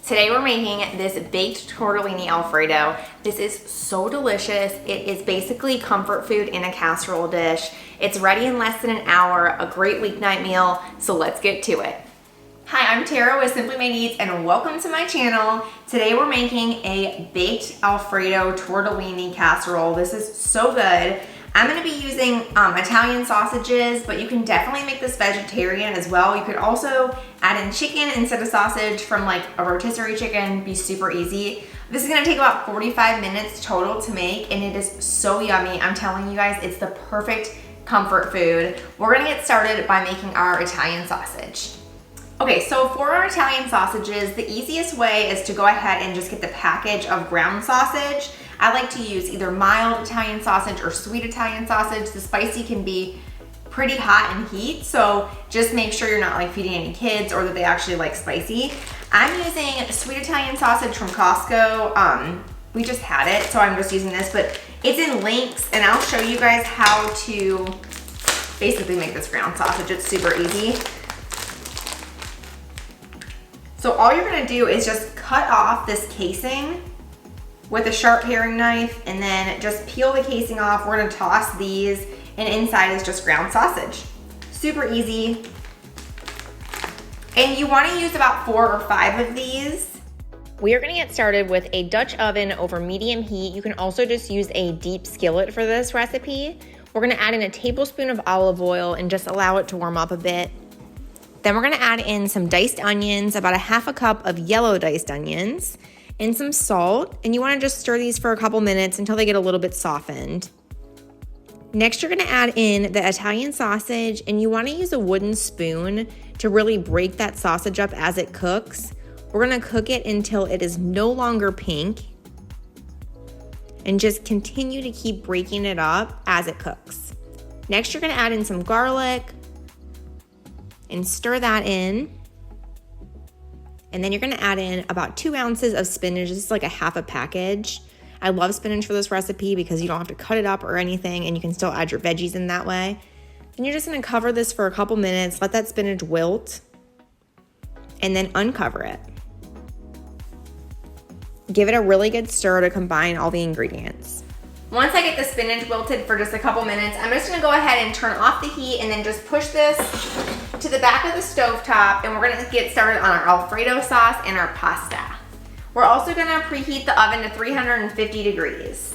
Today we're making this baked tortellini Alfredo. This is so delicious. It is basically comfort food in a casserole dish. It's ready in less than an hour, a great weeknight meal, so let's get to it. Hi, I'm Tara with Simply Made Eats and welcome to my channel. Today we're making a baked Alfredo tortellini casserole. This is so good. I'm gonna be using Italian sausages, but you can definitely make this vegetarian as well. You could also add in chicken instead of sausage from like a rotisserie chicken, be super easy. This is gonna take about 45 minutes total to make and it is so yummy. I'm telling you guys, it's the perfect comfort food. We're gonna get started by making our Italian sausage. Okay, so for our Italian sausages, the easiest way is to go ahead and just get the package of ground sausage. I like to use either mild Italian sausage or sweet Italian sausage. The spicy can be pretty hot in heat, so just make sure you're not like feeding any kids or that they actually like spicy. I'm using sweet Italian sausage from Costco. We just had it, so I'm just using this, but it's in links and I'll show you guys how to basically make this ground sausage. It's super easy. So all you're gonna do is just cut off this casing with a sharp paring knife and then just peel the casing off. We're gonna toss these and inside is just ground sausage. Super easy. And you wanna use about 4 or 5 of these. We are gonna get started with a Dutch oven over medium heat. You can also just use a deep skillet for this recipe. We're gonna add in a tablespoon of olive oil and just allow it to warm up a bit. Then we're gonna add in some diced onions, about a half a cup of yellow diced onions, and some salt, and you wanna just stir these for a couple minutes until they get a little bit softened. Next, you're gonna add in the Italian sausage, and you wanna use a wooden spoon to really break that sausage up as it cooks. We're gonna cook it until it is no longer pink, and just continue to keep breaking it up as it cooks. Next, you're gonna add in some garlic, and stir that in. And then you're gonna add in about 2 ounces of spinach. This is like a half a package. I love spinach for this recipe because you don't have to cut it up or anything and you can still add your veggies in that way. And you're just gonna cover this for a couple minutes, let that spinach wilt, and then uncover it. Give it a really good stir to combine all the ingredients. Once I get the spinach wilted for just a couple minutes, I'm just gonna go ahead and turn off the heat and then just push this to the back of the stovetop, and we're gonna get started on our Alfredo sauce and our pasta. We're also gonna preheat the oven to 350 degrees.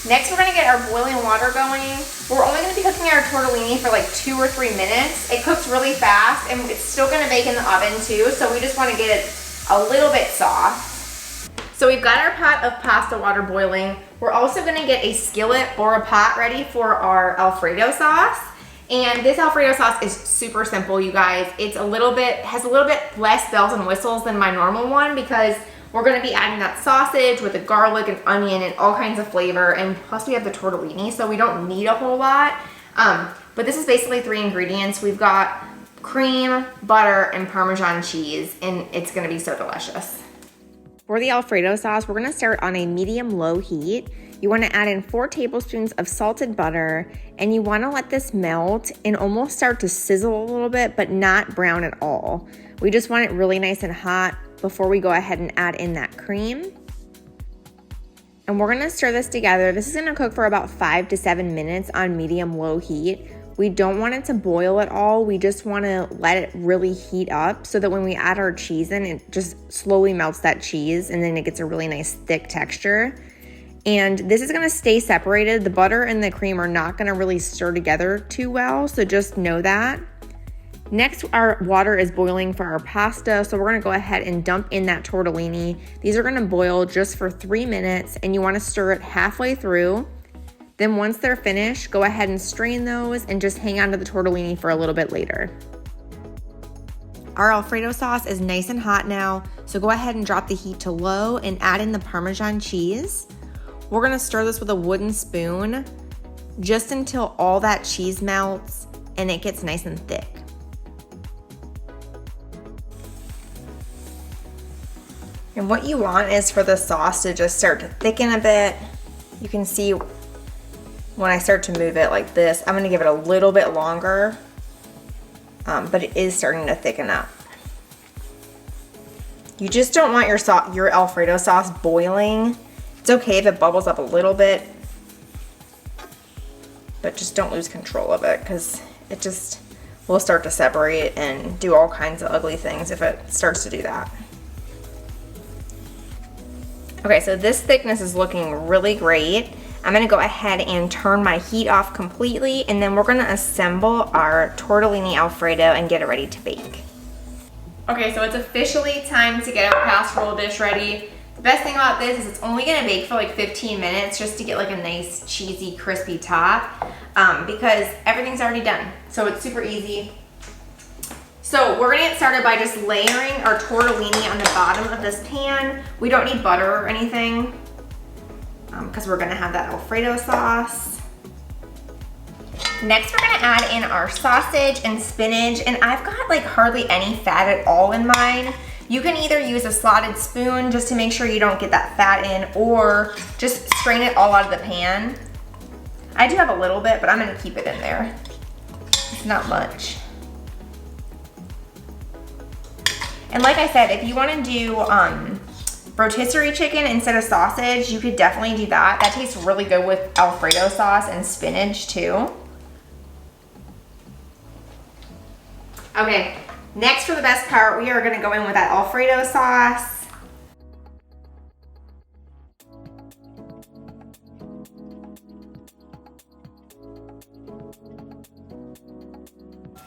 Next, we're gonna get our boiling water going. We're only gonna be cooking our tortellini for like 2 or 3 minutes. It cooks really fast and it's still gonna bake in the oven too, so we just wanna get it a little bit soft. So we've got our pot of pasta water boiling. We're also gonna get a skillet or a pot ready for our Alfredo sauce. And this Alfredo sauce is super simple, you guys. Has a little bit less bells and whistles than my normal one because we're gonna be adding that sausage with the garlic and onion and all kinds of flavor. And plus we have the tortellini, so we don't need a whole lot. But this is basically 3 ingredients. We've got cream, butter, and Parmesan cheese, and it's gonna be so delicious. For the Alfredo sauce, we're gonna start on a medium-low heat. You wanna add in 4 tablespoons of salted butter, and you wanna let this melt and almost start to sizzle a little bit, but not brown at all. We just want it really nice and hot before we go ahead and add in that cream. And we're gonna stir this together. This is gonna cook for about 5 to 7 minutes on medium-low heat. We don't want it to boil at all. We just wanna let it really heat up so that when we add our cheese in, it just slowly melts that cheese and then it gets a really nice thick texture. And this is gonna stay separated. The butter and the cream are not gonna really stir together too well, so just know that. Next, our water is boiling for our pasta, so we're gonna go ahead and dump in that tortellini. These are gonna boil just for 3 minutes and you wanna stir it halfway through. Then once they're finished, go ahead and strain those and just hang on to the tortellini for a little bit later. Our Alfredo sauce is nice and hot now, so go ahead and drop the heat to low and add in the Parmesan cheese. We're gonna stir this with a wooden spoon just until all that cheese melts and it gets nice and thick. And what you want is for the sauce to just start to thicken a bit. You can see when I start to move it like this, I'm gonna give it a little bit longer, but it is starting to thicken up. You just don't want your Alfredo sauce boiling. It's okay if it bubbles up a little bit, but just don't lose control of it because it just will start to separate and do all kinds of ugly things if it starts to do that. Okay, so this thickness is looking really great. I'm gonna go ahead and turn my heat off completely, and then we're gonna assemble our tortellini Alfredo and get it ready to bake. Okay, so it's officially time to get our casserole dish ready. The best thing about this is it's only gonna bake for like 15 minutes just to get like a nice cheesy crispy top because everything's already done. So it's super easy. So we're gonna get started by just layering our tortellini on the bottom of this pan. We don't need butter or anything because we're gonna have that Alfredo sauce. Next, we're gonna add in our sausage and spinach, and I've got like hardly any fat at all in mine. You can either use a slotted spoon just to make sure you don't get that fat in, or just strain it all out of the pan. I do have a little bit, but I'm gonna keep it in there. It's not much. And like I said, if you wanna do rotisserie chicken instead of sausage, you could definitely do that. That tastes really good with Alfredo sauce and spinach too. Okay, next for the best part, we are gonna go in with that Alfredo sauce.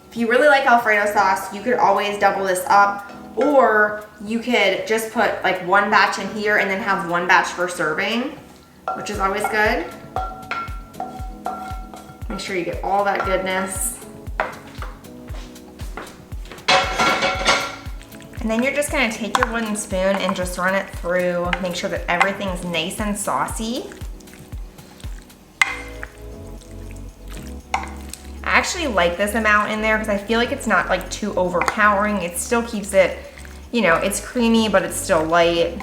If you really like Alfredo sauce, you could always double this up, or you could just put like one batch in here and then have one batch for serving, which is always good. Make sure you get all that goodness. And then you're just gonna take your wooden spoon and just run it through, make sure that everything's nice and saucy. I actually like this amount in there because I feel like it's not like too overpowering. It still keeps it, you know, it's creamy, but it's still light.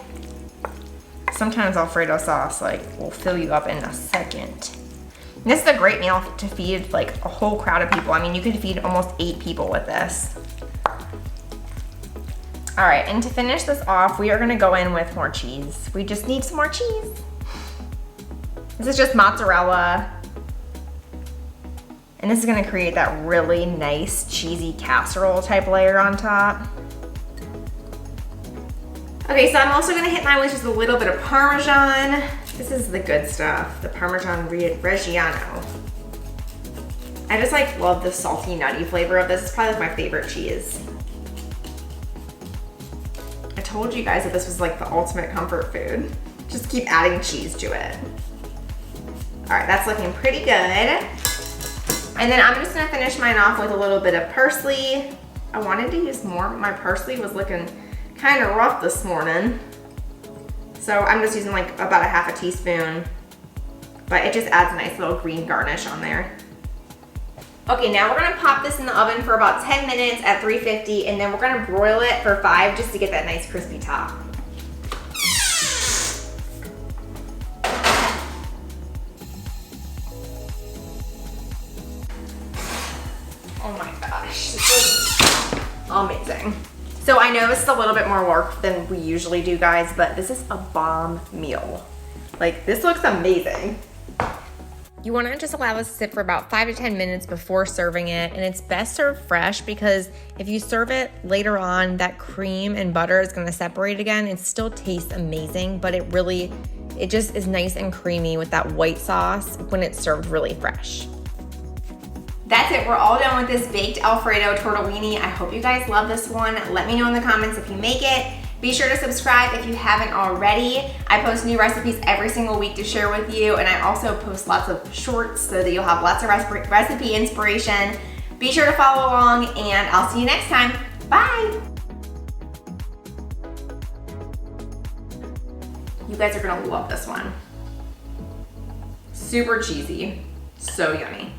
Sometimes Alfredo sauce like will fill you up in a second. And this is a great meal to feed like a whole crowd of people. I mean, you could feed almost 8 people with this. All right, and to finish this off, we are gonna go in with more cheese. We just need some more cheese. This is just mozzarella. And this is gonna create that really nice cheesy casserole type layer on top. Okay, so I'm also gonna hit mine with just a little bit of Parmesan. This is the good stuff, the Parmesan Reggiano. I just like love the salty, nutty flavor of this. It's probably like my favorite cheese. I told you guys that this was like the ultimate comfort food. Just keep adding cheese to it. All right, that's looking pretty good. And then I'm just gonna finish mine off with a little bit of parsley. I wanted to use more, but my parsley was looking kind of rough this morning. So I'm just using like about a half a teaspoon, but it just adds a nice little green garnish on there. Okay, now we're gonna pop this in the oven for about 10 minutes at 350, and then we're gonna broil it for 5 just to get that nice crispy top. Oh my gosh, this is amazing. So I know this is a little bit more work than we usually do, guys, but this is a bomb meal. Like, this looks amazing. You wanna just allow this to sit for about 5 to 10 minutes before serving it, and it's best served fresh because if you serve it later on, that cream and butter is gonna separate again. It still tastes amazing, but it just is nice and creamy with that white sauce when it's served really fresh. That's it, we're all done with this baked Alfredo tortellini. I hope you guys love this one. Let me know in the comments if you make it. Be sure to subscribe if you haven't already. I post new recipes every single week to share with you, and I also post lots of shorts so that you'll have lots of recipe inspiration. Be sure to follow along, and I'll see you next time. Bye! You guys are gonna love this one. Super cheesy, so yummy.